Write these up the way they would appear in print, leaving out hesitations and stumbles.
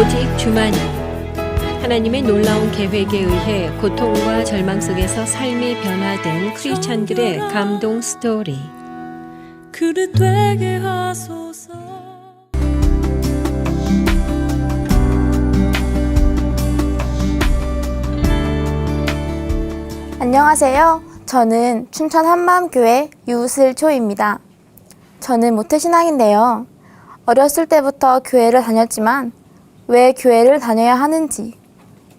오직 주만이. 하나님의 놀라운 계획에 의해 고통과 절망 속에서 삶이 변화된 크리스찬들의 감동 스토리. 그릇 되게 하소서. 안녕하세요. 저는 춘천 한마음교회 유슬초입니다. 저는 모태신앙인데요. 어렸을 때부터 교회를 다녔지만 왜 교회를 다녀야 하는지,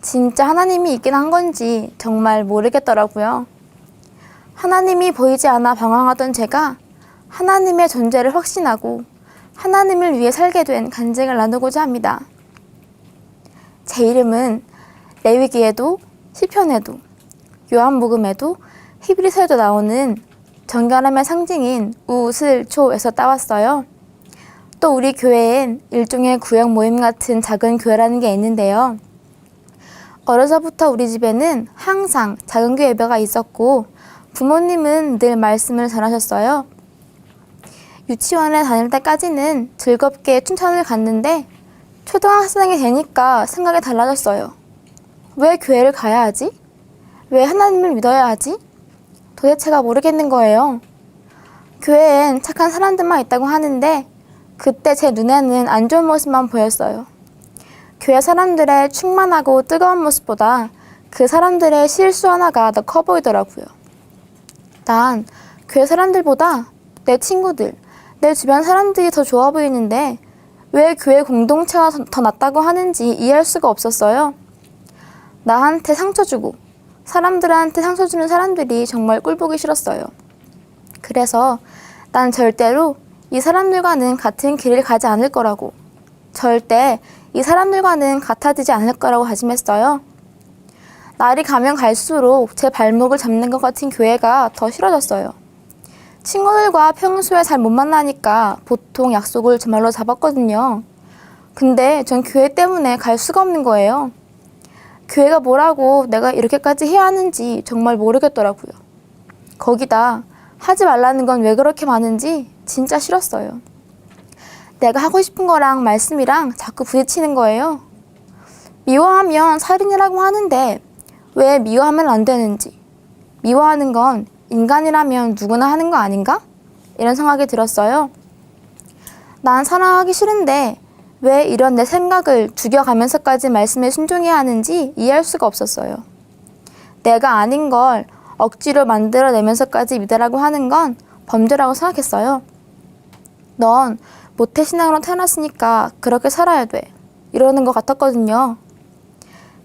진짜 하나님이 있긴 한 건지 정말 모르겠더라고요. 하나님이 보이지 않아 방황하던 제가 하나님의 존재를 확신하고 하나님을 위해 살게 된 간증을 나누고자 합니다. 제 이름은 레위기에도 시편에도 요한복음에도 히브리서에도 나오는 정결함의 상징인 우슬초에서 따왔어요. 또 우리 교회엔 일종의 구역 모임 같은 작은 교회라는 게 있는데요. 어려서부터 우리 집에는 항상 작은 교회 예배가 있었고 부모님은 늘 말씀을 전하셨어요. 유치원에 다닐 때까지는 즐겁게 춘천을 갔는데 초등학생이 되니까 생각이 달라졌어요. 왜 교회를 가야 하지? 왜 하나님을 믿어야 하지? 도대체가 모르겠는 거예요. 교회엔 착한 사람들만 있다고 하는데 그때 제 눈에는 안 좋은 모습만 보였어요. 교회 사람들의 충만하고 뜨거운 모습보다 그 사람들의 실수 하나가 더 커 보이더라고요. 난 교회 사람들보다 내 친구들, 내 주변 사람들이 더 좋아 보이는데 왜 교회 공동체가 더 낫다고 하는지 이해할 수가 없었어요. 나한테 상처 주고 사람들한테 상처 주는 사람들이 정말 꼴보기 싫었어요. 그래서 난 절대로 이 사람들과는 같은 길을 가지 않을 거라고, 절대 이 사람들과는 같아지지 않을 거라고 다짐했어요. 날이 가면 갈수록 제 발목을 잡는 것 같은 교회가 더 싫어졌어요. 친구들과 평소에 잘 못 만나니까 보통 약속을 주말로 잡았거든요. 근데 전 교회 때문에 갈 수가 없는 거예요. 교회가 뭐라고 내가 이렇게까지 해야 하는지 정말 모르겠더라고요. 거기다 하지 말라는 건 왜 그렇게 많은지 진짜 싫었어요. 내가 하고 싶은 거랑 말씀이랑 자꾸 부딪히는 거예요. 미워하면 살인이라고 하는데 왜 미워하면 안 되는지, 미워하는 건 인간이라면 누구나 하는 거 아닌가? 이런 생각이 들었어요. 난 사랑하기 싫은데 왜 이런 내 생각을 죽여가면서까지 말씀에 순종해야 하는지 이해할 수가 없었어요. 내가 아닌 걸 억지로 만들어내면서까지 믿으라고 하는 건 범죄라고 생각했어요. 넌 모태신앙으로 태어났으니까 그렇게 살아야 돼, 이러는 것 같았거든요.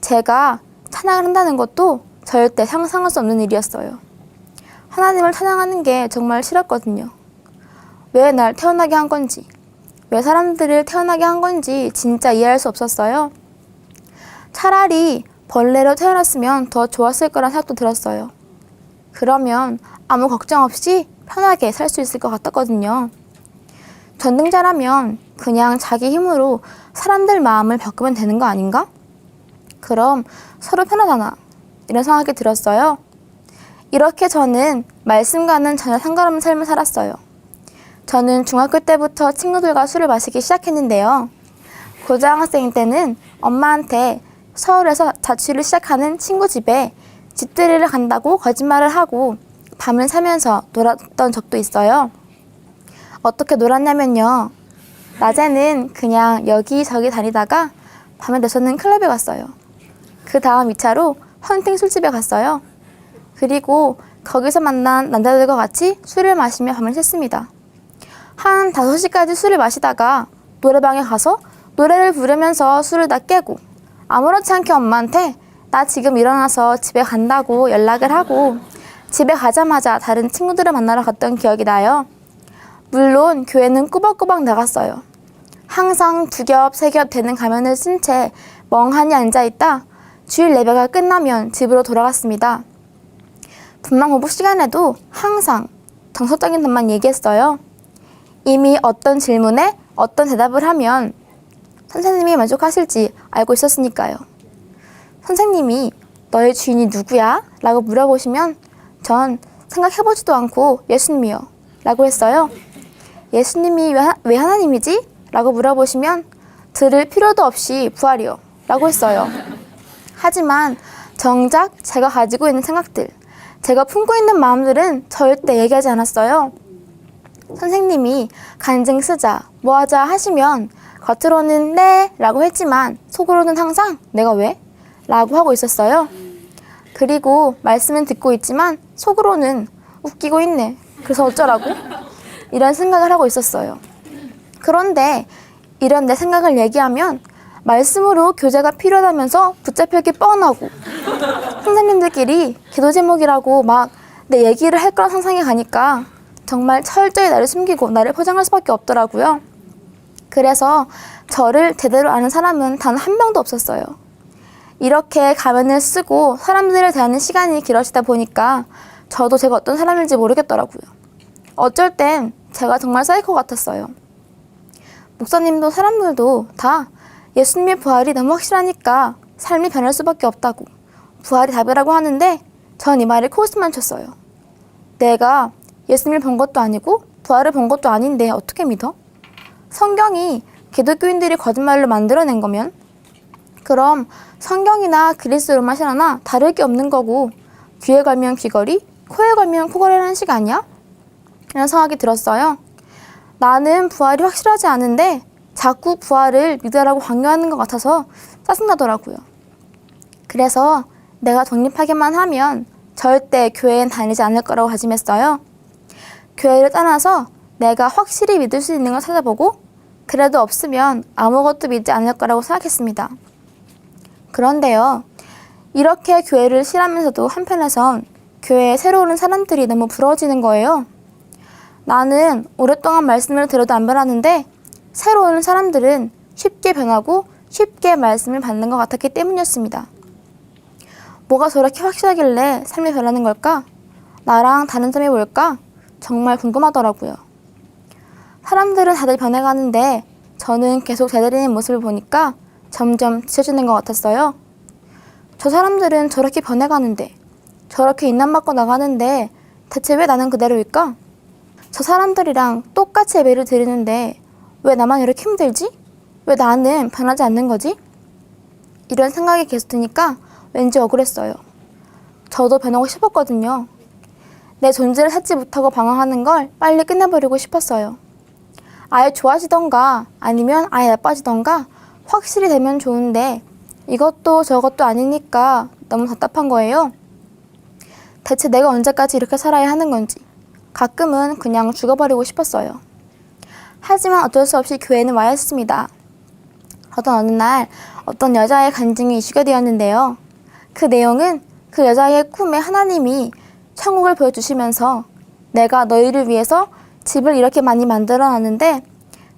제가 찬양을 한다는 것도 절대 상상할 수 없는 일이었어요. 하나님을 찬양하는 게 정말 싫었거든요. 왜 날 태어나게 한 건지, 왜 사람들을 태어나게 한 건지 진짜 이해할 수 없었어요. 차라리 벌레로 태어났으면 더 좋았을 거란 생각도 들었어요. 그러면 아무 걱정 없이 편하게 살 수 있을 것 같았거든요. 전능자라면 그냥 자기 힘으로 사람들 마음을 바꾸면 되는 거 아닌가? 그럼 서로 편하잖아, 이런 생각이 들었어요. 이렇게 저는 말씀과는 전혀 상관없는 삶을 살았어요. 저는 중학교 때부터 친구들과 술을 마시기 시작했는데요. 고등학생 때는 엄마한테 서울에서 자취를 시작하는 친구 집에 집들이를 간다고 거짓말을 하고 밤을 새면서 놀았던 적도 있어요. 어떻게 놀았냐면요. 낮에는 그냥 여기저기 다니다가 밤에 돼서는 클럽에 갔어요. 그 다음 2차로 헌팅 술집에 갔어요. 그리고 거기서 만난 남자들과 같이 술을 마시며 밤을 샜습니다. 한 5시까지 술을 마시다가 노래방에 가서 노래를 부르면서 술을 다 깨고 아무렇지 않게 엄마한테 나 지금 일어나서 집에 간다고 연락을 하고 집에 가자마자 다른 친구들을 만나러 갔던 기억이 나요. 물론 교회는 꾸벅꾸벅 나갔어요. 항상 2겹, 3겹 되는 가면을 쓴 채 멍하니 앉아있다 주일 예배가 끝나면 집으로 돌아갔습니다. 분만 공부 시간에도 항상 정서적인 것만 얘기했어요. 이미 어떤 질문에 어떤 대답을 하면 선생님이 만족하실지 알고 있었으니까요. 선생님이 너의 주인이 누구야? 라고 물어보시면 전 생각해보지도 않고 예수님이요 라고 했어요. 예수님이 왜 하나님이지? 라고 물어보시면 들을 필요도 없이 부활이요 라고 했어요. 하지만 정작 제가 가지고 있는 생각들, 제가 품고 있는 마음들은 절대 얘기하지 않았어요. 선생님이 간증 쓰자, 뭐 하자 하시면 겉으로는 네 라고 했지만 속으로는 항상 내가 왜? 라고 하고 있었어요. 그리고 말씀은 듣고 있지만 속으로는 웃기고 있네. 그래서 어쩌라고? 이런 생각을 하고 있었어요. 그런데 이런 내 생각을 얘기하면 말씀으로 교제가 필요하다면서 붙잡힐 게 뻔하고 선생님들끼리 기도 제목이라고 막 내 얘기를 할 거란 상상이 가니까 정말 철저히 나를 숨기고 나를 포장할 수밖에 없더라고요. 그래서 저를 제대로 아는 사람은 단 한 명도 없었어요. 이렇게 가면을 쓰고 사람들을 대하는 시간이 길어지다 보니까 저도 제가 어떤 사람인지 모르겠더라고요. 어쩔 땐 제가 정말 사이코 같았어요. 목사님도 사람들도 다 예수님의 부활이 너무 확실하니까 삶이 변할 수밖에 없다고, 부활이 답이라고 하는데 전 이 말에 코웃음만 쳤어요. 내가 예수님을 본 것도 아니고 부활을 본 것도 아닌데 어떻게 믿어? 성경이 기독교인들이 거짓말로 만들어낸 거면 그럼 성경이나 그리스 로마 신화나 다를 게 없는 거고 귀에 걸면 귀걸이, 코에 걸면 코걸이라는 식 아니야? 이런 생각이 들었어요. 나는 부활이 확실하지 않은데 자꾸 부활을 믿으라고 강요하는 것 같아서 짜증나더라고요. 그래서 내가 독립하게만 하면 절대 교회엔 다니지 않을 거라고 다짐했어요. 교회를 떠나서 내가 확실히 믿을 수 있는 걸 찾아보고 그래도 없으면 아무것도 믿지 않을 거라고 생각했습니다. 그런데요, 이렇게 교회를 싫어하면서도 한편에선 교회에 새로 오는 사람들이 너무 부러워지는 거예요. 나는 오랫동안 말씀을 들어도 안 변하는데 새로 오는 사람들은 쉽게 변하고 쉽게 말씀을 받는 것 같았기 때문이었습니다. 뭐가 저렇게 확실하길래 삶이 변하는 걸까? 나랑 다른 점이 뭘까? 정말 궁금하더라고요. 사람들은 다들 변해가는데 저는 계속 제자리인 모습을 보니까 점점 지쳐지는 것 같았어요. 저 사람들은 저렇게 변해가는데, 저렇게 인난받고 나가는데 대체 왜 나는 그대로일까? 저 사람들이랑 똑같이 예배를 드리는데 왜 나만 이렇게 힘들지? 왜 나는 변하지 않는 거지? 이런 생각이 계속 드니까 왠지 억울했어요. 저도 변하고 싶었거든요. 내 존재를 찾지 못하고 방황하는 걸 빨리 끝내버리고 싶었어요. 아예 좋아지던가 아니면 아예 나빠지던가 확실히 되면 좋은데 이것도 저것도 아니니까 너무 답답한 거예요. 대체 내가 언제까지 이렇게 살아야 하는 건지 가끔은 그냥 죽어버리고 싶었어요. 하지만 어쩔 수 없이 교회는 와야 했습니다. 어떤 어느 날 어떤 여자의 간증이 이슈가 되었는데요. 그 내용은 그 여자의 꿈에 하나님이 천국을 보여주시면서 내가 너희를 위해서 집을 이렇게 많이 만들어놨는데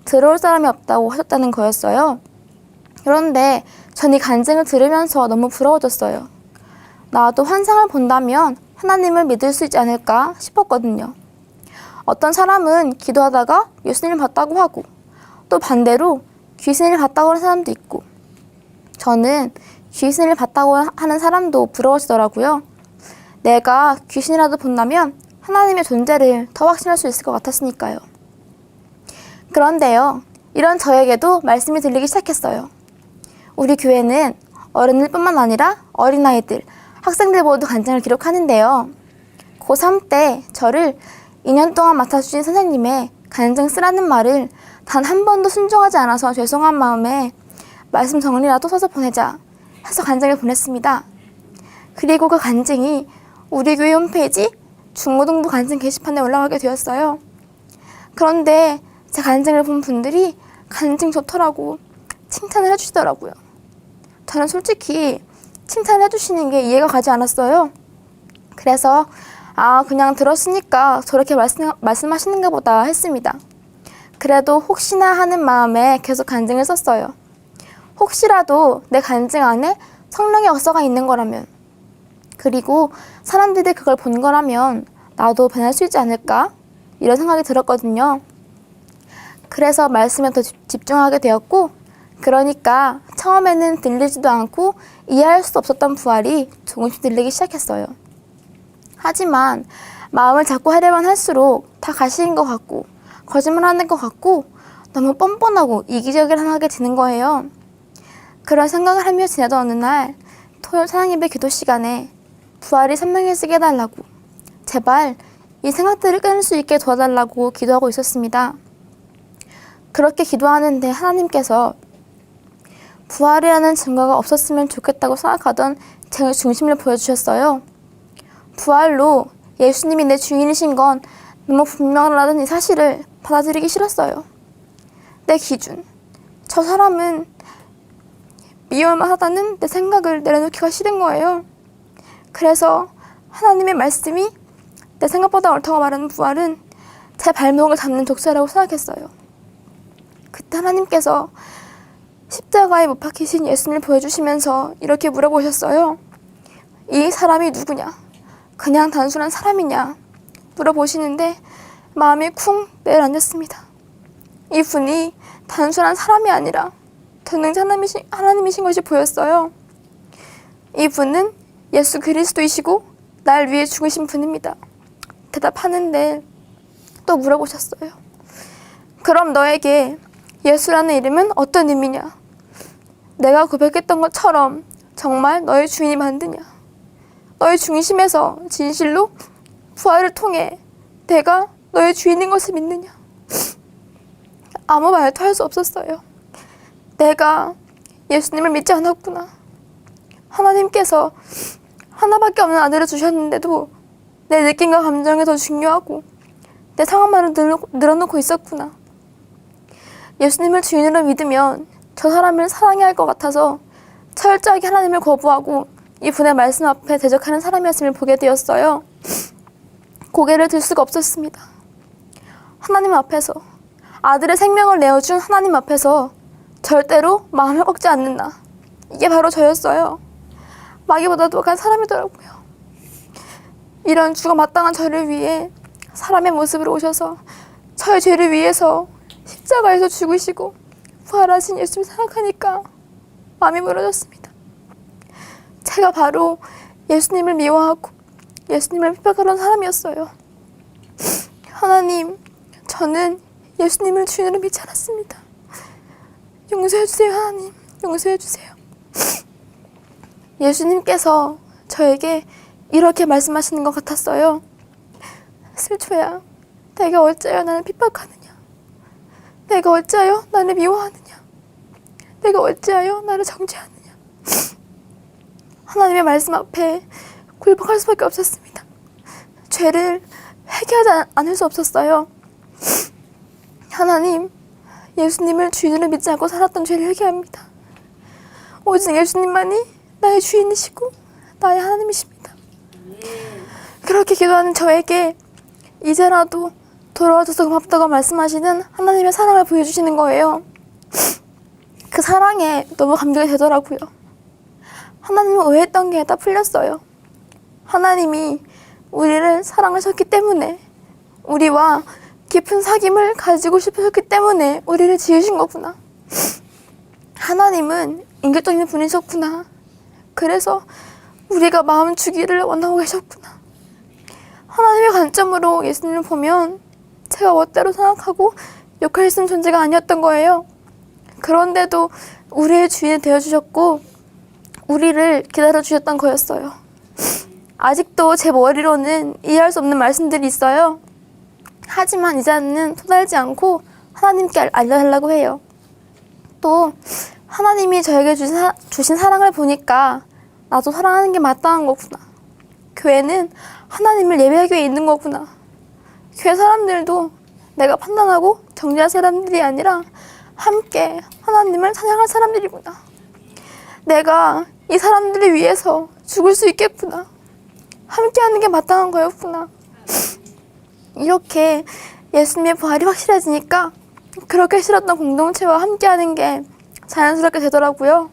들어올 사람이 없다고 하셨다는 거였어요. 그런데 전 이 간증을 들으면서 너무 부러워졌어요. 나도 환상을 본다면 하나님을 믿을 수 있지 않을까 싶었거든요. 어떤 사람은 기도하다가 예수님을 봤다고 하고 또 반대로 귀신을 봤다고 하는 사람도 있고 저는 귀신을 봤다고 하는 사람도 부러워지더라고요. 내가 귀신이라도 본다면 하나님의 존재를 더 확신할 수 있을 것 같았으니까요. 그런데요, 이런 저에게도 말씀이 들리기 시작했어요. 우리 교회는 어른들뿐만 아니라 어린아이들, 학생들 모두 간증을 기록하는데요. 고3 때 저를 2년 동안 맡아주신 선생님의 간증 쓰라는 말을 단 한 번도 순종하지 않아서 죄송한 마음에 말씀 정리라도 써서 보내자 해서 간증을 보냈습니다. 그리고 그 간증이 우리 교회 홈페이지 중고등부 간증 게시판에 올라가게 되었어요. 그런데 제 간증을 본 분들이 간증 좋더라고 칭찬을 해주시더라고요. 저는 솔직히 칭찬을 해주시는 게 이해가 가지 않았어요. 그래서 그냥 들었으니까 저렇게 말씀하시는가 보다 했습니다. 그래도 혹시나 하는 마음에 계속 간증을 썼어요. 혹시라도 내 간증 안에 성령의 역사가 있는 거라면, 그리고 사람들이 그걸 본 거라면 나도 변할 수 있지 않을까? 이런 생각이 들었거든요. 그래서 말씀에 더 집중하게 되었고, 그러니까 처음에는 들리지도 않고 이해할 수 없었던 부활이 조금씩 들리기 시작했어요. 하지만 마음을 자꾸 하려면 할수록 다 가시인 것 같고 거짓말하는 것 같고 너무 뻔뻔하고 이기적이하게 지는 거예요. 그런 생각을 하며 지내던 어느 날 토요일 찬양예배 기도 시간에 부활이 선명히 쓰게 해달라고 제발 이 생각들을 끊을 수 있게 도와달라고 기도하고 있었습니다. 그렇게 기도하는데 하나님께서 부활이라는 증거가 없었으면 좋겠다고 생각하던 제 중심을 보여주셨어요. 부활로 예수님이 내 주인이신 건 너무 분명하다는 이 사실을 받아들이기 싫었어요. 내 기준, 저 사람은 미워만 하다는 내 생각을 내려놓기가 싫은 거예요. 그래서 하나님의 말씀이 내 생각보다 옳다고 말하는 부활은 제 발목을 잡는 독사라고 생각했어요. 그때 하나님께서 십자가에 못 박히신 예수님을 보여주시면서 이렇게 물어보셨어요. 이 사람이 누구냐? 그냥 단순한 사람이냐? 물어보시는데 마음이 쿵 내려앉았습니다. 이분이 단순한 사람이 아니라 전능자 하나님이신 것이 보였어요. 이분은 예수 그리스도이시고 날 위해 죽으신 분입니다. 대답하는데 또 물어보셨어요. 그럼 너에게 예수라는 이름은 어떤 의미냐? 내가 고백했던 것처럼 정말 너의 주인이 만드냐? 너의 중심에서 진실로 부활을 통해 내가 너의 주인인 것을 믿느냐? 아무 말도 할 수 없었어요. 내가 예수님을 믿지 않았구나. 하나님께서 하나밖에 없는 아들을 주셨는데도 내 느낌과 감정이 더 중요하고 내 상황만을 늘어놓고 있었구나. 예수님을 주인으로 믿으면 저 사람을 사랑해야 할 것 같아서 철저하게 하나님을 거부하고 이분의 말씀 앞에 대적하는 사람이었음을 보게 되었어요. 고개를 들 수가 없었습니다. 하나님 앞에서, 아들의 생명을 내어준 하나님 앞에서 절대로 마음을 꺾지 않는 나. 이게 바로 저였어요. 마귀보다도 약한 사람이더라고요. 이런 죽어 마땅한 저를 위해 사람의 모습으로 오셔서 저의 죄를 위해서 십자가에서 죽으시고 부활하신 예수를 생각하니까 마음이 무너졌습니다. 제가 바로 예수님을 미워하고 예수님을 핍박하던 사람이었어요. 하나님, 저는 예수님을 주인으로 믿지 않았습니다. 용서해주세요. 하나님, 용서해주세요. 예수님께서 저에게 이렇게 말씀하시는 것 같았어요. 슬초야, 내가 어찌하여 나를 핍박하느냐? 내가 어찌하여 나를 미워하느냐? 내가 어찌하여 나를 정죄하느냐? 하나님의 말씀 앞에 굴복할 수밖에 없었습니다. 죄를 회개하지 않을 수 없었어요. 하나님, 예수님을 주인으로 믿지 않고 살았던 죄를 회개합니다. 오직 예수님만이 나의 주인이시고 나의 하나님이십니다. 그렇게 기도하는 저에게 이제라도 돌아와줘서 고맙다고 말씀하시는 하나님의 사랑을 보여주시는 거예요. 그 사랑에 너무 감동이 되더라고요. 하나님을 오해했던 게 다 풀렸어요. 하나님이 우리를 사랑하셨기 때문에, 우리와 깊은 사귐을 가지고 싶으셨기 때문에 우리를 지으신 거구나. 하나님은 인격적인 분이셨구나. 그래서 우리가 마음 주기를 원하고 계셨구나. 하나님의 관점으로 예수님을 보면 제가 멋대로 생각하고 욕할 수 있는 존재가 아니었던 거예요. 그런데도 우리의 주인이 되어주셨고 우리를 기다려주셨던 거였어요. 아직도 제 머리로는 이해할 수 없는 말씀들이 있어요. 하지만 이제는 토달지 않고 하나님께 알려달라고 해요. 또 하나님이 저에게 주신 사랑을 보니까 나도 사랑하는 게 마땅한 거구나. 교회는 하나님을 예배하기 위해 있는 거구나. 교회 사람들도 내가 판단하고 정죄할 사람들이 아니라 함께 하나님을 찬양할 사람들이구나. 내가 이 사람들을 위해서 죽을 수 있겠구나. 함께하는 게 마땅한 거였구나. 이렇게 예수님의 부활이 확실해지니까 그렇게 싫었던 공동체와 함께하는 게 자연스럽게 되더라고요.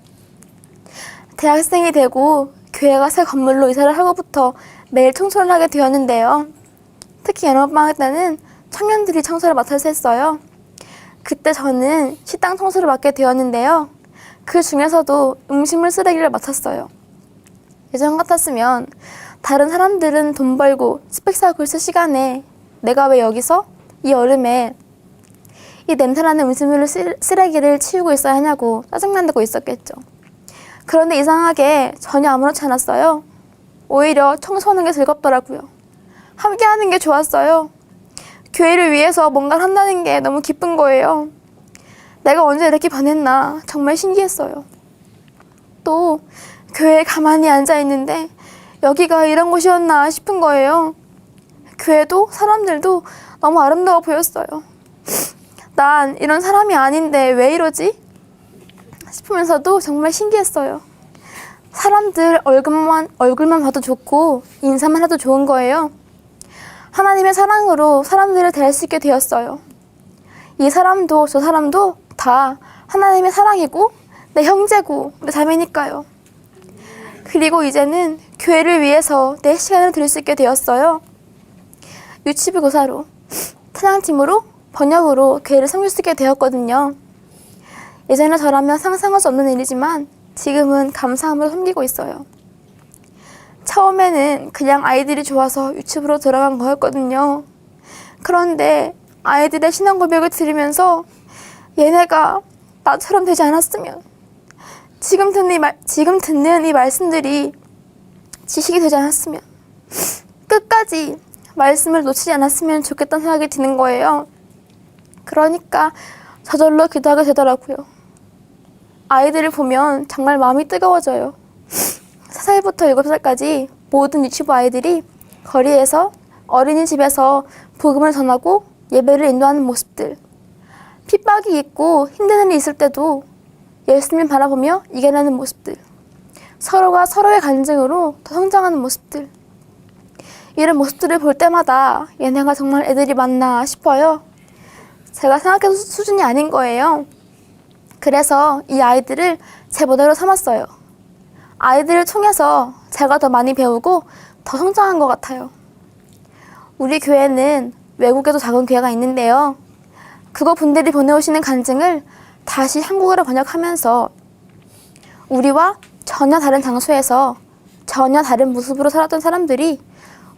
대학생이 되고 교회가 새 건물로 이사를 하고부터 매일 청소를 하게 되었는데요. 특히 여름방학 때는 청년들이 청소를 맡아서 했어요. 그때 저는 식당 청소를 맡게 되었는데요. 그 중에서도 음식물 쓰레기를 맡았어요. 예전 같았으면 다른 사람들은 돈 벌고 스펙 쌓고 있을 시간에 내가 왜 여기서 이 여름에 이 냄새나는 음식물 쓰레기를 치우고 있어야 하냐고 짜증내고 있었겠죠. 그런데 이상하게 전혀 아무렇지 않았어요. 오히려 청소하는 게 즐겁더라고요. 함께 하는 게 좋았어요. 교회를 위해서 뭔가를 한다는 게 너무 기쁜 거예요. 내가 언제 이렇게 변했나 정말 신기했어요. 또 교회에 가만히 앉아 있는데 여기가 이런 곳이었나 싶은 거예요. 교회도 사람들도 너무 아름다워 보였어요. 난 이런 사람이 아닌데 왜 이러지? 싶으면서도 정말 신기했어요. 사람들 얼굴만 봐도 좋고 인사만 해도 좋은 거예요. 하나님의 사랑으로 사람들을 대할 수 있게 되었어요. 이 사람도 저 사람도 다 하나님의 사랑이고 내 형제고 내 자매니까요. 그리고 이제는 교회를 위해서 내 시간을 드릴 수 있게 되었어요. 유치부 교사로, 찬양팀으로, 번역으로 교회를 섬길 수 있게 되었거든요. 예전에 저라면 상상할 수 없는 일이지만 지금은 감사함으로 섬기고 있어요. 처음에는 그냥 아이들이 좋아서 유치부로 들어간 거였거든요. 그런데 아이들의 신앙 고백을 들으면서 얘네가 나처럼 되지 않았으면, 지금 듣는 이 말씀들이 지식이 되지 않았으면, 끝까지 말씀을 놓치지 않았으면 좋겠다는 생각이 드는 거예요. 그러니까 저절로 기도하게 되더라고요. 아이들을 보면 정말 마음이 뜨거워져요. 3살부터 7살까지 모든 유치부 아이들이 거리에서 어린이집에서 복음을 전하고 예배를 인도하는 모습들, 핍박이 있고 힘든 일이 있을 때도 예수님을 바라보며 이겨내는 모습들, 서로가 서로의 간증으로 더 성장하는 모습들, 이런 모습들을 볼 때마다 얘네가 정말 애들이 맞나 싶어요. 제가 생각해도 수준이 아닌 거예요. 그래서 이 아이들을 제 모델로 삼았어요. 아이들을 통해서 제가 더 많이 배우고 더 성장한 것 같아요. 우리 교회는 외국에도 작은 교회가 있는데요. 그거 분들이 보내오시는 간증을 다시 한국어로 번역하면서 우리와 전혀 다른 장소에서 전혀 다른 모습으로 살았던 사람들이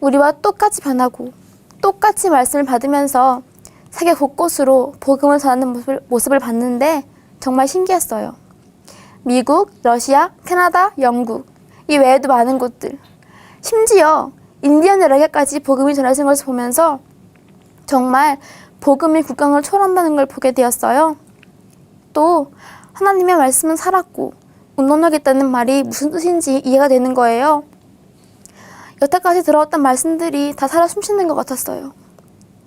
우리와 똑같이 변하고 똑같이 말씀을 받으면서 세계 곳곳으로 복음을 전하는 모습을 봤는데 정말 신기했어요. 미국, 러시아, 캐나다, 영국, 이 외에도 많은 곳들, 심지어 인디아 내락에까지 복음이 전해진 것을 보면서 정말 복음이 국경을 초월한다는 걸 보게 되었어요. 또 하나님의 말씀은 살았고 운동력 있다는 말이 무슨 뜻인지 이해가 되는 거예요. 여태까지 들어왔던 말씀들이 다 살아 숨쉬는 것 같았어요.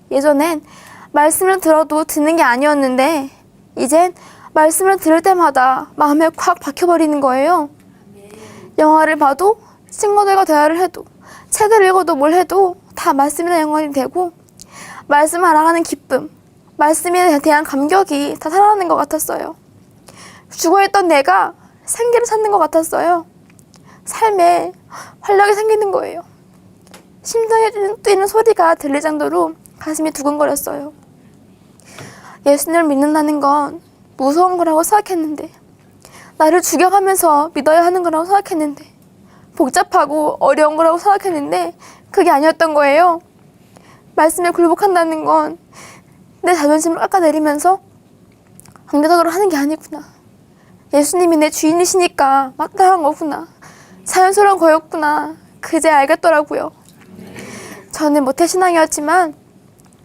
예전엔 말씀을 들어도 듣는 게 아니었는데 이젠 말씀을 들을 때마다 마음에 콱 박혀버리는 거예요. 영화를 봐도, 친구들과 대화를 해도, 책을 읽어도 뭘 해도 다 말씀이나 연관이 되고 말씀을 알아가는 기쁨, 말씀에 대한 감격이 다 살아나는 것 같았어요. 죽어있던 내가 생기를 찾는 것 같았어요. 삶에 활력이 생기는 거예요. 심장에 뛰는 소리가 들릴 정도로 가슴이 두근거렸어요. 예수님을 믿는다는 건 무서운 거라고 생각했는데, 나를 죽여가면서 믿어야 하는 거라고 생각했는데, 복잡하고 어려운 거라고 생각했는데 그게 아니었던 거예요. 말씀에 굴복한다는 건 내 자존심을 깎아내리면서 강제적으로 하는 게 아니구나. 예수님이 내 주인이시니까 마땅한 거구나. 자연스러운 거였구나. 그제 알겠더라고요. 저는 모태신앙이었지만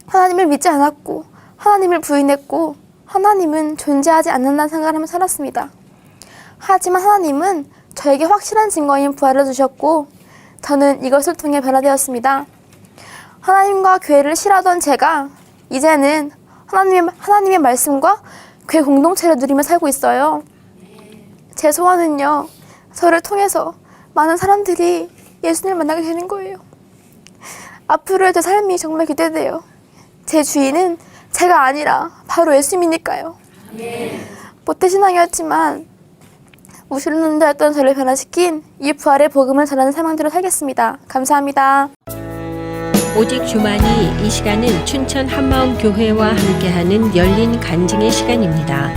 하나님을 믿지 않았고 하나님을 부인했고 하나님은 존재하지 않는다는 생각을 하며 살았습니다. 하지만 하나님은 저에게 확실한 증거인 부활을 주셨고 저는 이것을 통해 변화되었습니다. 하나님과 교회를 싫어하던 제가 이제는 하나님의 말씀과 교회 공동체를 누리며 살고 있어요. 제 소원은요, 저를 통해서 많은 사람들이 예수님을 만나게 되는 거예요. 앞으로의 제 삶이 정말 기대돼요. 제 주인은 제가 아니라 바로 예수님이니까요. 모태신앙이었지만 무신론자였던 저를 변화시킨 이 부활의 복음을 전하는 사명대로 살겠습니다. 감사합니다. 오직 주만이 이 시간은 춘천 한마음교회와 함께하는 열린 간증의 시간입니다.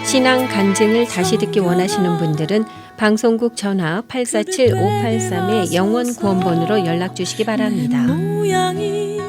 신앙 간증을 다시 듣기 원하시는 분들은 방송국 전화 847-583의 영원 구원번호로 연락 주시기 바랍니다. 모양이